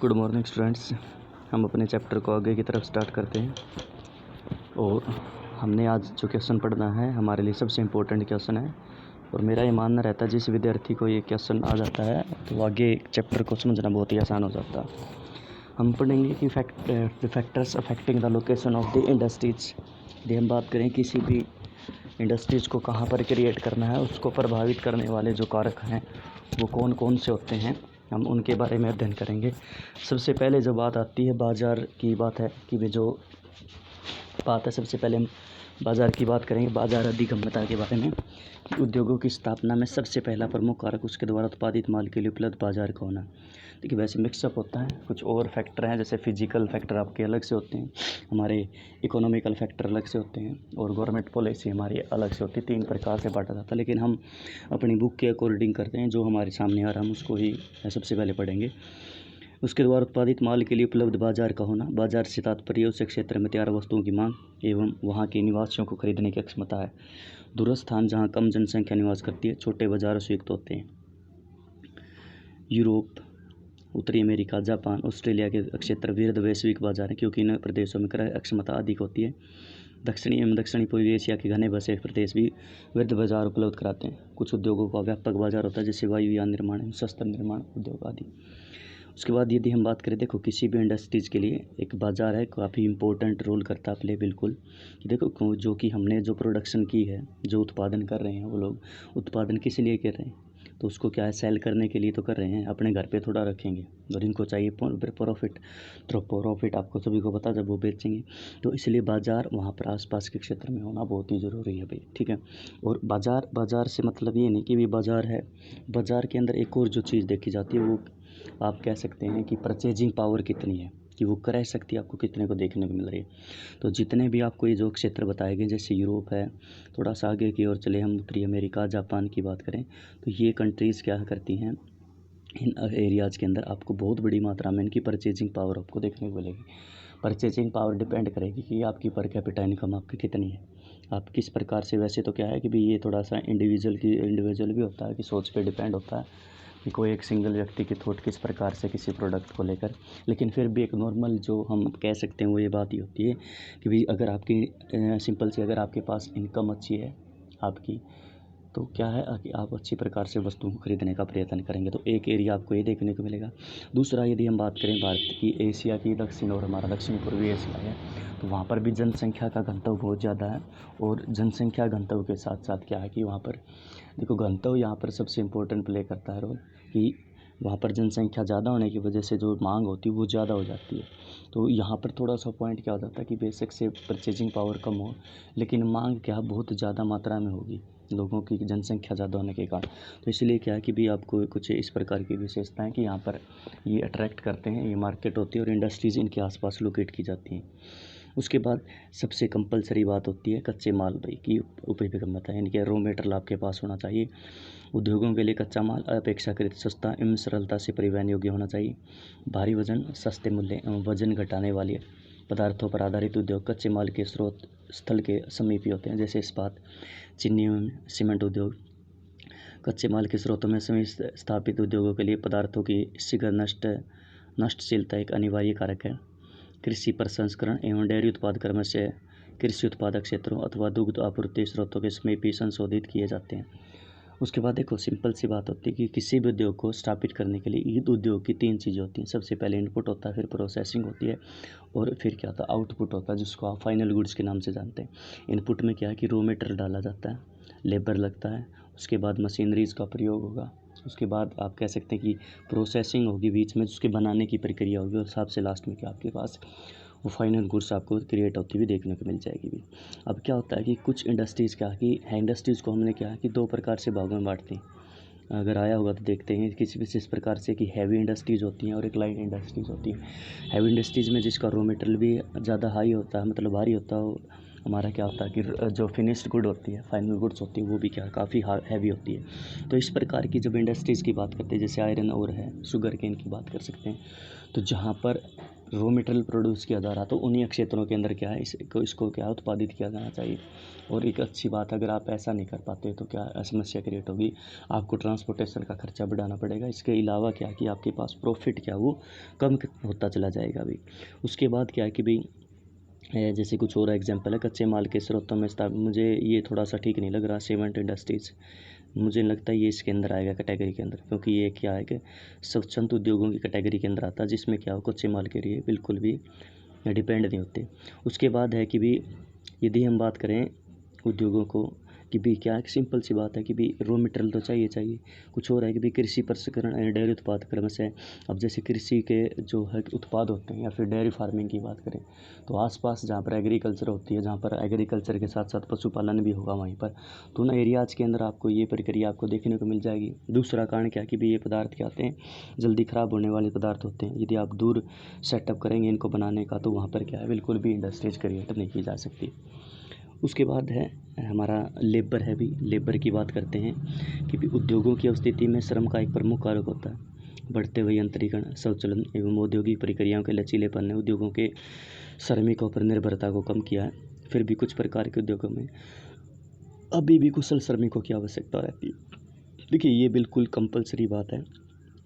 Good morning students. हम अपने chapter को आगे की तरफ स्टार्ट करते हैं और हमने आज जो क्वेश्चन पढ़ना है हमारे लिए सबसे इम्पोर्टेंट क्वेश्चन है और मेरा ये मानना रहता है जिस विद्यार्थी को ये क्वेश्चन आ जाता है तो आगे चैप्टर को समझना बहुत ही आसान हो जाता है। हम पढ़ेंगे कि factors affecting the location of the industries. यदि हम बात करें किसी भी इंडस्ट्रीज़ को कहाँ पर क्रिएट करना है, उसको प्रभावित करने वाले जो कारक हैं वो कौन कौन से होते हैं, हम उनके बारे में अध्ययन करेंगे। सबसे पहले जो बात आती है बाज़ार की बात है कि वे जो बात है सबसे पहले हम बाज़ार की बात करेंगे। बाज़ार अधिगम्यता के बारे में, उद्योगों की स्थापना में सबसे पहला प्रमुख कारक उसके द्वारा उत्पादित माल के लिए उपलब्ध बाज़ार का होना। देखिए वैसे मिक्सअप होता है, कुछ और फैक्टर हैं जैसे फिजिकल फैक्टर आपके अलग से होते हैं, हमारे इकोनॉमिकल फैक्टर अलग से होते हैं और गवर्नमेंट पॉलिसी हमारी अलग से होती है। 3 प्रकार से बांटा जाता है, लेकिन हम अपनी बुक के अकॉर्डिंग करते हैं, जो हमारे सामने आ रहा है हम उसको ही सबसे पहले पढ़ेंगे। उसके द्वारा उत्पादित माल के लिए उपलब्ध बाजार का होना। बाजार से तात्पर्य उस क्षेत्र में तैयार वस्तुओं की मांग एवं वहाँ के निवासियों को खरीदने की क्षमता है। दूरस्थ स्थान जहाँ कम जनसंख्या निवास करती है, छोटे बाजारों से युक्त होते हैं। यूरोप, उत्तरी अमेरिका, जापान, ऑस्ट्रेलिया के क्षेत्र वृहद वैश्विक बाजार हैं क्योंकि इन प्रदेशों में क्रय क्षमता अधिक होती है। दक्षिणी एवं दक्षिणी पूर्वी एशिया के घने बसे प्रदेश भी वृहद बाजार उपलब्ध कराते हैं। कुछ उद्योगों का व्यापक बाजार होता है जैसे वायुयान निर्माण, शस्त्र निर्माण उद्योग आदि। उसके बाद यदि हम बात करें, देखो किसी भी इंडस्ट्रीज़ के लिए एक बाज़ार है काफ़ी इंपॉर्टेंट रोल करता है प्ले, बिल्कुल। कि देखो जो कि हमने जो प्रोडक्शन की है, जो उत्पादन कर रहे हैं, वो लोग उत्पादन किस लिए कर रहे हैं, तो उसको क्या है सेल करने के लिए तो कर रहे हैं, अपने घर पे थोड़ा रखेंगे और इनको चाहिए प्रॉफिट। तो प्रॉफिट आपको सभी को पता जब वो बेचेंगे, तो इसलिए बाज़ार वहाँ पर आसपास के क्षेत्र में होना बहुत ही ज़रूरी है भाई, ठीक है। और बाज़ार से मतलब ये नहीं कि भी बाज़ार है, बाज़ार के अंदर एक और जो चीज़ देखी जाती है वो आप कह सकते हैं कि परचेजिंग पावर कितनी है, कि वो क्रय शक्ति आपको कितने को देखने को मिल रही है। तो जितने भी आपको ये जो क्षेत्र बताए गए जैसे यूरोप है, थोड़ा सा आगे की ओर चले हम उत्तरी अमेरिका, जापान की बात करें, तो ये कंट्रीज़ क्या करती हैं, इन एरियाज़ के अंदर आपको बहुत बड़ी मात्रा में इनकी परचेजिंग पावर आपको देखने को मिलेगी। परचेजिंग पावर डिपेंड करेगी कि आपकी पर कैपिटा इनकम आपकी कितनी है, आप किस प्रकार से। वैसे तो क्या है कि भी ये थोड़ा सा इंडिविजुअल भी होता है कि सोच पे डिपेंड होता है कि कोई एक सिंगल व्यक्ति की थॉट किस प्रकार से किसी प्रोडक्ट को लेकर, लेकिन फिर भी एक नॉर्मल जो हम कह सकते हैं वो ये बात ही होती है कि भाई अगर आपकी सिंपल सी अगर आपके पास इनकम अच्छी है आपकी, तो क्या है कि आप अच्छी प्रकार से वस्तुओं को खरीदने का प्रयत्न करेंगे। तो एक एरिया आपको ये देखने को मिलेगा। दूसरा यदि हम बात करें भारत की, एशिया की, दक्षिण और हमारा दक्षिण पूर्वी एशिया है, तो वहाँ पर भी जनसंख्या का घनत्व बहुत ज़्यादा है। और जनसंख्या घनत्व के साथ साथ क्या है कि वहाँ पर देखो घनत्व यहाँ पर सबसे इम्पोर्टेंट प्ले करता है रोल, कि वहाँ पर जनसंख्या ज़्यादा होने की वजह से जो मांग होती है वो ज़्यादा हो जाती है। तो यहाँ पर थोड़ा सा पॉइंट क्या हो जाता है कि बेशक से परचेजिंग पावर कम हो, लेकिन मांग क्या बहुत ज़्यादा मात्रा में होगी लोगों की जनसंख्या ज़्यादा होने के कारण। तो इसलिए क्या है कि भी आपको कुछ इस प्रकार की विशेषताएं कि यहाँ पर ये अट्रैक्ट करते हैं, ये मार्केट होती है और इंडस्ट्रीज़ इनके आसपास लोकेट की जाती हैं। उसके बाद सबसे कंपलसरी बात होती है कच्चे माल भाई की उपलब्धता, यानी कि रॉ मटेरियल आपके पास होना चाहिए। उद्योगों के लिए कच्चा माल अपेक्षाकृत सस्ता एवं सरलता से परिवहन योग्य होना चाहिए। भारी वजन, सस्ते मूल्य एवं वजन घटाने वाले पदार्थों पर आधारित उद्योग कच्चे माल के स्रोत स्थल के समीपी होते हैं, जैसे इस्पात, चीनी एवं सीमेंट उद्योग। कच्चे माल के स्रोतों में समीप स्थापित उद्योगों के लिए पदार्थों की शीघ्र नष्टशीलता एक अनिवार्य कारक है। कृषि प्रसंस्करण एवं डेयरी उत्पाद क्रमशः कृषि उत्पादक क्षेत्रों अथवा दुग्ध आपूर्ति स्रोतों के समीप ही संशोधित किए जाते हैं। उसके बाद देखो सिंपल सी बात होती है कि किसी भी उद्योग को स्थापित करने के लिए उद्योग की 3 चीज़ें होती हैं। सबसे पहले इनपुट होता है, फिर प्रोसेसिंग होती है और फिर क्या होता है आउटपुट होता है, जिसको आप फाइनल गुड्स के नाम से जानते हैं। इनपुट में क्या है कि रॉ मटेरियल डाला जाता है, लेबर लगता है, उसके बाद मशीनरीज़ का प्रयोग होगा, उसके बाद आप कह सकते हैं कि प्रोसेसिंग होगी बीच में, उसके बनाने की प्रक्रिया होगी और सबसे लास्ट में क्या आपके पास वो फाइनल गुड्स आपको क्रिएट होती हुई देखने को मिल जाएगी भी। अब क्या होता है कि कुछ इंडस्ट्रीज़ क्या कि इंडस्ट्रीज़ को हमने क्या है कि 2 प्रकार से भागों में बांटते हैं। अगर आया होगा तो देखते हैं किसी विशेष प्रकार से कि हैवी इंडस्ट्रीज़ होती हैं और एक लाइट इंडस्ट्रीज़ होती है। हैवी इंडस्ट्रीज़ में जिसका रॉ मटेरियल भी ज़्यादा हाई होता है, मतलब भारी होता है, हमारा क्या होता है कि जो फिनिश्ड गुड होती है, फाइनल गुड्स होती है, वो भी क्या काफ़ी हैवी होती है। तो इस प्रकार की जब इंडस्ट्रीज़ की बात करते हैं, जैसे आयरन और है, शुगर केन की बात कर सकते हैं, तो जहाँ पर रॉ मटेरियल प्रोड्यूस किया जा रहा तो उन्हीं क्षेत्रों के अंदर क्या है, इसको क्या उत्पादित किया जाना चाहिए। और एक अच्छी बात, अगर आप ऐसा नहीं कर पाते तो क्या समस्या क्रिएट होगी, आपको ट्रांसपोर्टेशन का खर्चा बढ़ाना पड़ेगा। इसके अलावा क्या कि आपके पास प्रॉफिट क्या वो कम होता चला जाएगा भाई। उसके बाद क्या है कि भाई जैसे कुछ और एग्जांपल है, कच्चे माल के स्रोतों में स्थापित, मुझे ये थोड़ा सा ठीक नहीं लग रहा, सीमेंट इंडस्ट्रीज़, मुझे नहीं लगता ये इसके अंदर आएगा कैटेगरी के अंदर, क्योंकि ये क्या है कि स्वच्छंद उद्योगों की कैटेगरी के अंदर आता है, जिसमें क्या हो कच्चे माल के लिए बिल्कुल भी डिपेंड नहीं होते। उसके बाद है कि भी यदि हम बात करें उद्योगों को कि भी क्या एक सिंपल सी बात है कि भी रॉ मटेरियल तो चाहिए। कुछ और है कि भी कृषि प्रसंस्करण एंड डेयरी उत्पाद क्रम से, अब जैसे कृषि के जो है उत्पाद होते हैं या फिर डेयरी फार्मिंग की बात करें, तो आसपास जहाँ पर एग्रीकल्चर होती है, जहाँ पर एग्रीकल्चर के साथ साथ पशुपालन भी होगा वहीं पर, तो उन एरियाज़ के अंदर आपको ये प्रक्रिया आपको देखने को मिल जाएगी। दूसरा कारण क्या कि भी ये पदार्थ क्या होते हैं, जल्दी ख़राब होने वाले पदार्थ होते हैं। यदि आप दूर सेटअप करेंगे इनको बनाने का, तो वहाँ पर क्या है बिल्कुल भी इंडस्ट्रीज क्रिएट नहीं की जा सकती। उसके बाद है हमारा लेबर है, भी लेबर की बात करते हैं कि भी उद्योगों की स्थिति में श्रम का एक प्रमुख कारक होता है। बढ़ते हुए यंत्रीकरण, स्वचालन एवं औद्योगिक प्रक्रियाओं के लचीलेपन ने उद्योगों के श्रमिकों पर निर्भरता को कम किया है। फिर भी कुछ प्रकार के उद्योगों में अभी भी कुशल श्रमिकों की आवश्यकता रहती है। देखिए ये बिल्कुल कंपलसरी बात है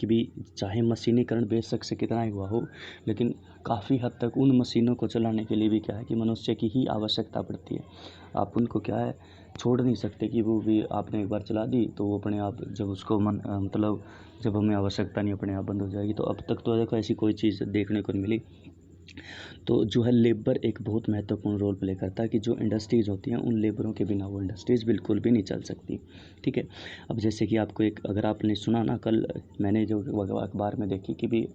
कि भी चाहे मशीनीकरण बेशक से कितना ही हुआ हो, लेकिन काफ़ी हद तक उन मशीनों को चलाने के लिए भी क्या है कि मनुष्य की ही आवश्यकता पड़ती है। आप उनको क्या है छोड़ नहीं सकते कि वो भी आपने एक बार चला दी तो वो अपने आप जब उसको मतलब जब हमें आवश्यकता नहीं अपने आप बंद हो जाएगी। तो अब तक तो देखो ऐसी कोई चीज़ देखने को नहीं मिली। तो जो है लेबर एक बहुत महत्वपूर्ण रोल प्ले करता है कि जो इंडस्ट्रीज़ होती हैं उन लेबरों के बिना वो इंडस्ट्रीज़ बिल्कुल भी नहीं चल सकती। ठीक है, अब जैसे कि आपको एक, अगर आपने सुना ना, कल मैंने जो अखबार में देखी कि भी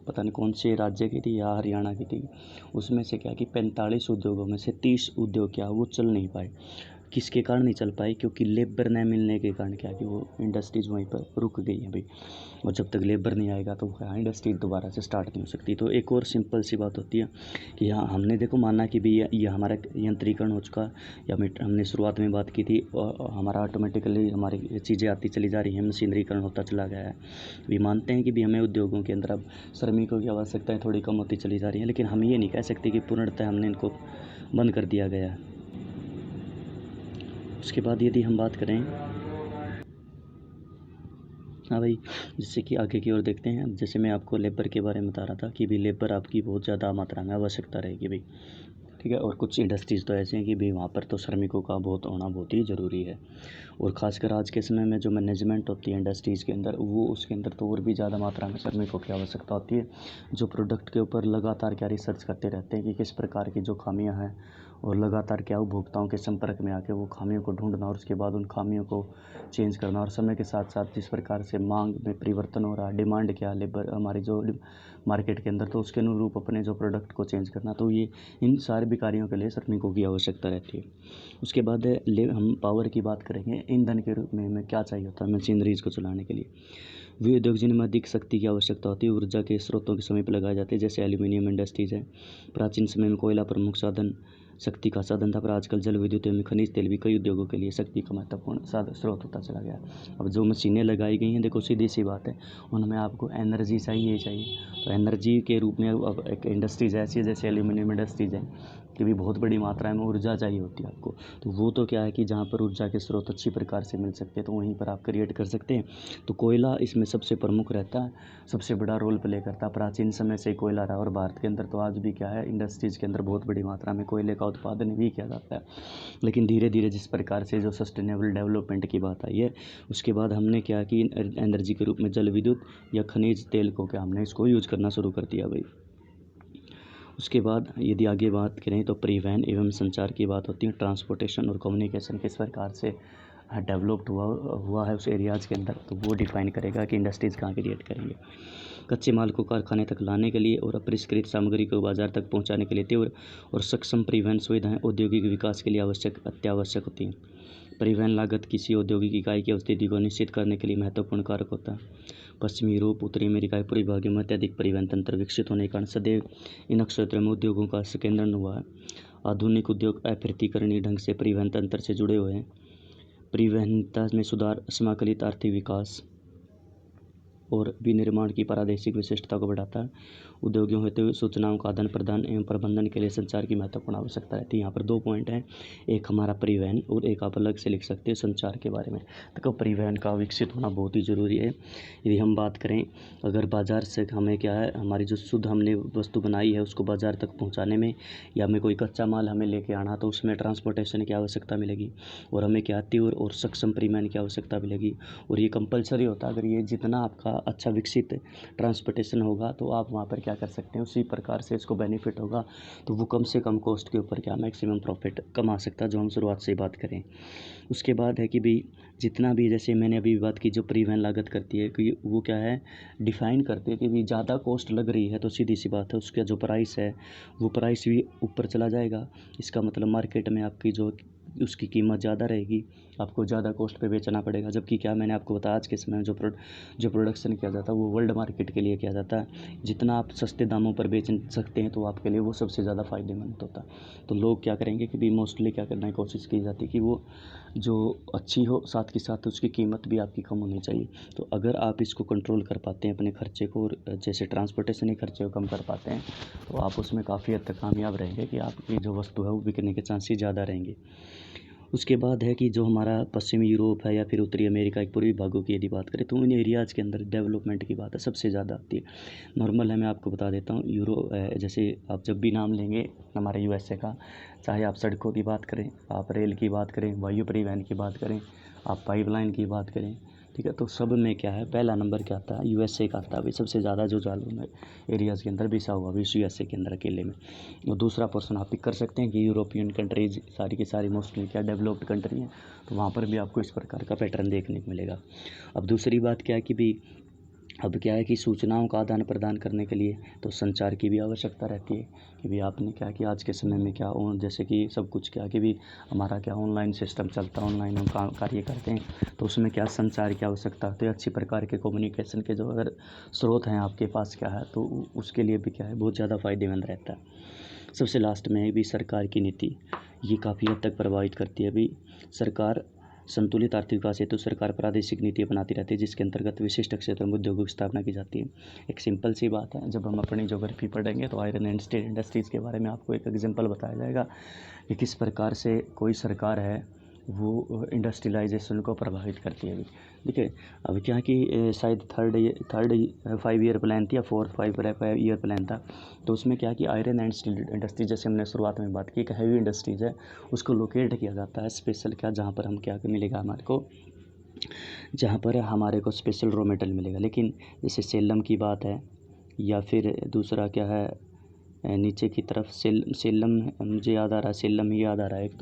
पता नहीं कौन से राज्य की थी या हरियाणा की थी, उसमें से क्या कि 45 उद्योगों में से 30 उद्योग क्या वो चल नहीं पाए। किसके कारण नहीं चल पाई, क्योंकि लेबर न मिलने के कारण क्या कि वो इंडस्ट्रीज़ वहीं पर रुक गई हैं भाई। और जब तक लेबर नहीं आएगा तो हाँ इंडस्ट्री दोबारा से स्टार्ट नहीं हो सकती। तो एक और सिंपल सी बात होती है कि हाँ हमने देखो माना कि भी ये हमारा यंत्रीकरण हो चुका, या हमने शुरुआत में बात की थी, और हमारा ऑटोमेटिकली हमारी चीज़ें आती चली जा रही हैं, मशीनरीकरण होता चला गया है। भी मानते हैं कि भी हमें उद्योगों के अंदर अब श्रमिकों की आवश्यकताएँ थोड़ी कम होती चली जा रही हैं, लेकिन हम ये नहीं कह सकते कि पूर्णतः हमने इनको बंद कर दिया गया है। उसके बाद यदि हम बात करें, हाँ भाई, जैसे कि आगे की ओर देखते हैं। जैसे मैं आपको लेबर के बारे में बता रहा था कि भी लेबर आपकी बहुत ज़्यादा मात्रा में आवश्यकता रहेगी भाई। ठीक है, और कुछ इंडस्ट्रीज़ तो ऐसे हैं कि भी वहाँ पर तो श्रमिकों का बहुत होना बहुत ही ज़रूरी है। और ख़ासकर आज के समय में जो मैनेजमेंट होती है इंडस्ट्रीज़ के अंदर, वो उसके अंदर तो और भी ज़्यादा मात्रा में श्रमिकों की आवश्यकता होती है, जो प्रोडक्ट के ऊपर लगातार क्या रिसर्च करते रहते हैं कि किस प्रकार की जो खामियाँ हैं, और लगातार क्या उपभोक्ताओं के संपर्क में आके वो खामियों को ढूंढना और उसके बाद उन खामियों को चेंज करना। और समय के साथ साथ जिस प्रकार से मांग में परिवर्तन हो रहा है, डिमांड क्या लेबर हमारी जो मार्केट के अंदर, तो उसके अनुरूप अपने जो प्रोडक्ट को चेंज करना। तो ये इन सारे भी कार्यों के लिए श्रमिकों की आवश्यकता रहती है। उसके बाद हम पावर की बात करेंगे। ईंधन के रूप में हमें क्या चाहिए होता है मशीनरीज़ को चलाने के लिए। वे उद्योग जिनमें अधिक शक्ति की आवश्यकता होती है, ऊर्जा के स्रोतों के समीप लगाए जाते हैं, जैसे एल्यूमिनियम इंडस्ट्रीज़ है। प्राचीन समय में कोयला प्रमुख साधन शक्ति का साधन था, पर आजकल जल विद्युत एवं खनिज तेल भी कई उद्योगों के लिए शक्ति का महत्वपूर्ण साधन स्रोत होता चला गया। अब जो मशीनें लगाई गई हैं, देखो सीधी सी बात है, उनमें आपको एनर्जी चाहिए ही चाहिए। तो एनर्जी के रूप में अब एक इंडस्ट्रीज़ ऐसी है जैसे एल्यूमिनियम इंडस्ट्रीज़ है कि भी बहुत बड़ी मात्रा में ऊर्जा चाहिए होती है आपको। तो वो तो क्या है कि जहाँ पर ऊर्जा के स्रोत अच्छी प्रकार से मिल सकते हैं तो वहीं पर आप क्रिएट कर सकते हैं। तो कोयला इसमें सबसे प्रमुख रहता है, सबसे बड़ा रोल प्ले करता है। प्राचीन समय से कोयला रहा, और भारत के अंदर तो आज भी क्या है इंडस्ट्रीज़ के अंदर बहुत बड़ी मात्रा में कोयले का उत्पादन भी किया जाता है। लेकिन धीरे धीरे जिस प्रकार से जो सस्टेनेबल डेवलपमेंट की बात आई है, उसके बाद हमने क्या कि एनर्जी के रूप में जल विद्युत या खनिज तेल को क्या हमने इसको यूज करना शुरू कर दिया भाई। उसके बाद यदि आगे बात करें तो परिवहन एवं संचार की बात होती है। ट्रांसपोर्टेशन और कम्युनिकेशन किस प्रकार से डेवलप्ड हुआ है उस एरियाज़ के अंदर, तो वो डिफ़ाइन करेगा कि इंडस्ट्रीज़ कहाँ क्रिएट करेंगे। कच्चे माल को कारखाने तक लाने के लिए और अपरिष्कृत सामग्री को बाजार तक पहुंचाने के लिए तीव्र और सक्षम परिवहन सुविधाएं औद्योगिक विकास के लिए अत्यावश्यक होती हैं। परिवहन लागत किसी औद्योगिक इकाई की स्थिति को निश्चित करने के लिए महत्वपूर्ण कारक होता है। पश्चिमी यूरोप, उत्तरी अमेरिका के पूर्वी भागों में अत्यधिक परिवहन तंत्र विकसित होने के कारण सदैव इन क्षेत्रों में उद्योगों का संकेंद्रण हुआ है। आधुनिक उद्योग अप्रतिकरणीय ढंग से परिवहन तंत्र से जुड़े हुए हैं। परिवहनता में सुधार समाकलित आर्थिक विकास और विनिर्माण की प्रादेशिक विशिष्टता को बढ़ाता है। उद्योगों हेतु सूचनाओं का आदान प्रदान एवं प्रबंधन के लिए संचार की महत्वपूर्ण आवश्यकता रहती है। यहाँ पर 2 पॉइंट हैं, एक हमारा परिवहन और एक आप अलग से लिख सकते हैं संचार के बारे में। देखो, परिवहन का विकसित होना बहुत ही ज़रूरी है। यदि हम बात करें, अगर बाज़ार से हमें क्या है, हमारी जो शुद्ध हमने वस्तु बनाई है उसको बाज़ार तक पहुँचाने में, या हमें कोई कच्चा माल हमें लेके आना, तो उसमें ट्रांसपोर्टेशन की आवश्यकता मिलेगी और हमें क्या तीव्र और सक्षम परिवहन की आवश्यकता मिलेगी। और ये कंपलसरी होता है। अगर ये जितना आपका अच्छा विकसित ट्रांसपोर्टेशन होगा तो आप वहाँ पर क्या कर सकते हैं, उसी प्रकार से इसको बेनिफिट होगा, तो वो कम से कम कॉस्ट के ऊपर क्या मैक्सिमम प्रॉफिट कमा सकता है, जो हम शुरुआत से ही बात करें। उसके बाद है कि भाई जितना भी, जैसे मैंने अभी बात की, जो परिवहन लागत करती है कि वो क्या है, डिफ़ाइन करती है कि भी ज़्यादा कॉस्ट लग रही है तो सीधी सी बात है उसका जो प्राइस है वो प्राइस भी ऊपर चला जाएगा। इसका मतलब मार्केट में आपकी जो उसकी कीमत ज़्यादा रहेगी, आपको ज़्यादा कॉस्ट पे बेचना पड़ेगा। जबकि क्या मैंने आपको बताया, आज के समय में जो प्रोडक्शन किया जाता है वो वर्ल्ड मार्केट के लिए किया जाता है। जितना आप सस्ते दामों पर बेच सकते हैं तो आपके लिए वो सबसे ज़्यादा फ़ायदेमंद होता है। तो लोग क्या करेंगे कि भी मोस्टली क्या करने की कोशिश की जाती है कि वो जो अच्छी हो, साथ के साथ उसकी कीमत भी आपकी कम होनी चाहिए। तो अगर आप इसको कंट्रोल कर पाते हैं अपने खर्चे को, और जैसे ट्रांसपोर्टेशन के खर्चे को कम कर पाते हैं, तो आप उसमें काफ़ी हद तक कामयाब रहेंगे कि आपकी जो वस्तु है वो बिकने के चांसेस ज़्यादा रहेंगे। उसके बाद है कि जो हमारा पश्चिमी यूरोप है या फिर उत्तरी अमेरिका के पूर्वी भागों की यदि बात करें, तो उन एरियाज़ के अंदर डेवलपमेंट की बात है सबसे ज़्यादा आती है। नॉर्मल है, मैं आपको बता देता हूँ, जैसे आप जब भी नाम लेंगे हमारे यूएसए का, चाहे आप सड़कों की बात करें, आप रेल की बात करें, वायु परिवहन की बात करें, आप पाइपलाइन की बात करें, ठीक है, तो सब में क्या है, पहला नंबर क्या आता है, यूएसए का आता है। अभी सबसे ज़्यादा जो चालू एरियाज़ के अंदर बिसा हुआ अभी यूएसए के अंदर अकेले में। और दूसरा पर्सन आप पिक कर सकते हैं कि यूरोपियन कंट्रीज सारी की सारी मोस्टली क्या डेवलप्ड कंट्री हैं, तो वहाँ पर भी आपको इस प्रकार का पैटर्न देखने को मिलेगा। अब दूसरी बात क्या है कि भी अब क्या है कि सूचनाओं का आदान प्रदान करने के लिए तो संचार की भी आवश्यकता रहती है कि भी आपने क्या कि आज के समय में क्या जैसे कि सब कुछ क्या कि भी हमारा क्या ऑनलाइन सिस्टम चलता है, ऑनलाइन हम कार्य करते हैं, तो उसमें क्या संचार की आवश्यकता होती है। अच्छी प्रकार के कम्युनिकेशन के जो अगर स्रोत हैं आपके पास क्या है, तो उसके लिए भी क्या है बहुत ज़्यादा फ़ायदेमंद रहता है। सबसे लास्ट में भी सरकार की नीति, ये काफ़ी हद तक प्रभावित करती है। अभी सरकार संतुलित आर्थिक विकास हेतु सरकार प्रादेशिक नीति अपनाती रहती है, जिसके अंतर्गत विशिष्ट क्षेत्रों में उद्योगों की स्थापना की जाती है। एक सिंपल सी बात है, जब हम अपनी ज्योग्राफी पढ़ेंगे तो आयरन एंड स्टील इंडस्ट्रीज़ के बारे में आपको एक एग्जांपल बताया जाएगा कि किस प्रकार से कोई सरकार है वो इंडस्ट्रियलाइजेशन को प्रभावित करती है। अभी देखिए, अब क्या है कि शायद थर्ड 5 ईयर प्लान थी या 4-5 ईयर प्लान था, तो उसमें क्या कि आयरन एंड स्टील इंडस्ट्री, जैसे हमने शुरुआत में बात की, एक हैवी इंडस्ट्रीज़ है, उसको लोकेट किया जाता है स्पेशल क्या, जहाँ पर हम क्या मिलेगा हमारे को, जहाँ पर हमारे को स्पेशल रॉ मटेरियल मिलेगा। लेकिन जैसे सेलम की बात है, या फिर दूसरा क्या है नीचे की तरफ सेलम, मुझे याद आ रहा है, सेलम ही याद आ रहा है एक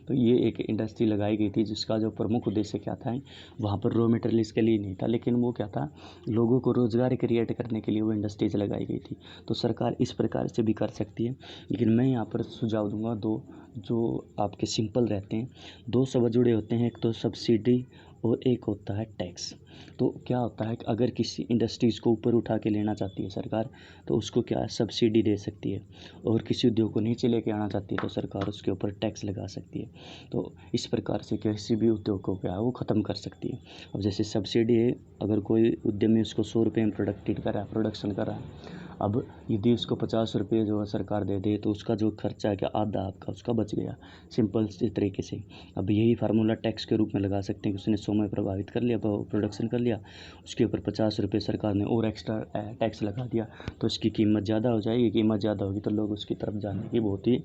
तो ये एक इंडस्ट्री लगाई गई थी जिसका जो प्रमुख उद्देश्य क्या था, वहाँ पर रॉ मटेरियल इसके लिए नहीं था, लेकिन वो क्या था, लोगों को रोज़गार क्रिएट करने के लिए वो इंडस्ट्रीज लगाई गई थी। तो सरकार इस प्रकार से भी कर सकती है, लेकिन मैं यहाँ पर सुझाव दूंगा दो जो आपके सिंपल रहते हैं। 2 शब्द जुड़े होते हैं, एक तो सब्सिडी और एक होता है टैक्स। तो क्या होता है कि अगर किसी इंडस्ट्रीज़ को ऊपर उठा के लेना चाहती है सरकार, तो उसको क्या है सब्सिडी दे सकती है, और किसी उद्योग को नीचे लेके आना चाहती है तो सरकार उसके ऊपर टैक्स लगा सकती है। तो इस प्रकार से किसी भी उद्योग को क्या है वो ख़त्म कर सकती है। अब जैसे सब्सिडी है, अगर कोई उद्यमी उसको 100 रुपये में प्रोडक्शन कर रहा है, अब यदि उसको 50 रुपये जो है सरकार दे दे, तो उसका जो खर्चा है क्या आधा आपका उसका बच गया, सिंपल इस तरीके से। अब यही फार्मूला टैक्स के रूप में लगा सकते हैं कि उसने 100 में प्रभावित कर लिया, प्रोडक्शन कर लिया, उसके ऊपर 50 रुपये सरकार ने और एक्स्ट्रा टैक्स लगा दिया, तो इसकी कीमत ज़्यादा हो जाएगी। कीमत ज़्यादा होगी तो लोग उसकी तरफ जाने की बहुत ही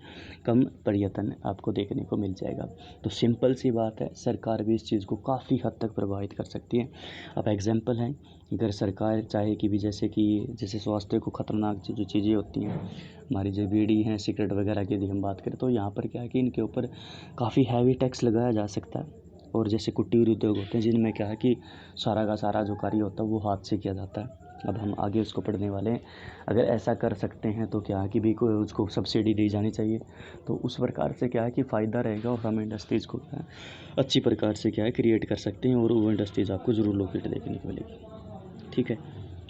कम प्रयत्न आपको देखने को मिल जाएगा। तो सिंपल सी बात है, सरकार भी इस चीज़ को काफ़ी हद तक प्रभावित कर सकती है। अब एग्जाम्पल है, अगर सरकार चाहे कि भी जैसे स्वास्थ्य को ख़तरनाक जो चीज़ें होती हैं, हमारी जो बीड़ी हैं, सिगरेट वगैरह की यदि हम बात करें, तो यहाँ पर क्या है कि इनके ऊपर काफ़ी हैवी टैक्स लगाया जा सकता है। और जैसे कुटीर उद्योग होते हैं जिनमें क्या है कि सारा का सारा जो कार्य होता है वो हाथ से किया जाता है। अब हम आगे उसको पढ़ने वाले हैं। अगर ऐसा कर सकते हैं तो क्या है कि भी कोई उसको सब्सिडी दी जानी चाहिए, तो उस प्रकार से क्या है कि फ़ायदा रहेगा, और हम इंडस्ट्रीज़ को क्या है अच्छी प्रकार से क्या है क्रिएट कर सकते हैं, और वो इंडस्ट्रीज़ आपको ज़रूर लोकेट देखने को मिलेगी। ठीक है,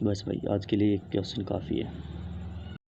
बस भाई आज के लिए एक क्वेश्चन काफ़ी है।